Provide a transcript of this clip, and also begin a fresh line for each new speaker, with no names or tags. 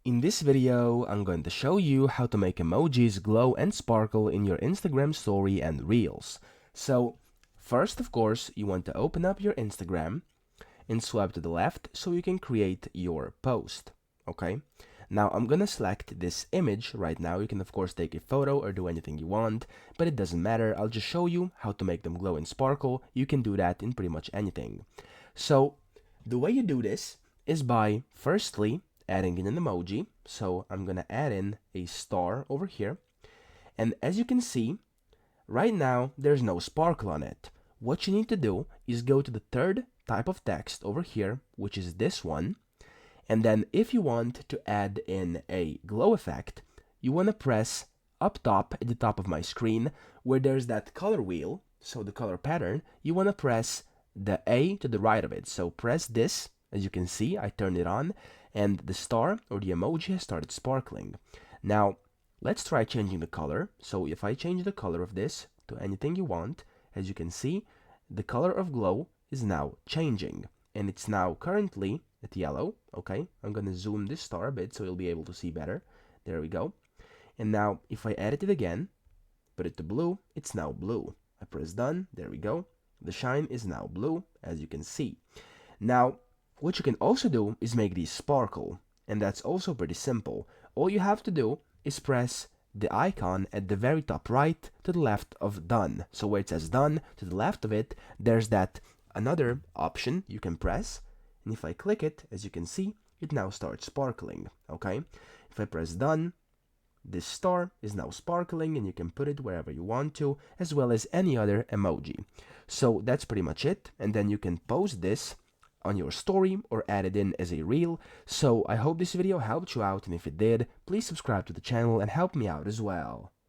In this video, I'm going to show you how to make emojis glow and sparkle in your Instagram story and Reels. So, first of course, you want to open up your Instagram and swipe to the left so you can create your post, okay? Now, I'm gonna select this image right now. You can of course take a photo or do anything you want, but it doesn't matter. I'll just show you how to make them glow and sparkle. You can do that in pretty much anything. So, the way you do this is by firstly adding in an emoji. So I'm gonna add in a star over here, and as you can see right now there's no sparkle on it. What you need to do is go to the third type of text over here, which is this one, and then if you want to add in a glow effect, you want to press up top at the top of my screen where there's that color wheel, so the color pattern. You want to press the A to the right of it, so press this. As you can see, I turned it on and the star or the emoji has started sparkling. Now let's try changing the color. So if I change the color of this to anything you want, as you can see, the color of glow is now changing and it's now currently at yellow. Okay, I'm gonna zoom this star a bit so you'll be able to see better. There we go. And now if I edit it again, put it to blue, it's now blue. I press done. There we go. The shine is now blue, as you can see. Now what you can also do is make these sparkle, and that's also pretty simple. All you have to do is press the icon at the very top right to the left of done. So where it says done, to the left of it, there's that another option you can press, and if I click it, as you can see, it now starts sparkling, okay? If I press done, this star is now sparkling and you can put it wherever you want to, as well as any other emoji. So that's pretty much it, and then you can post this on your story or add it in as a reel. So I hope this video helped you out, and if it did, please subscribe to the channel and help me out as well.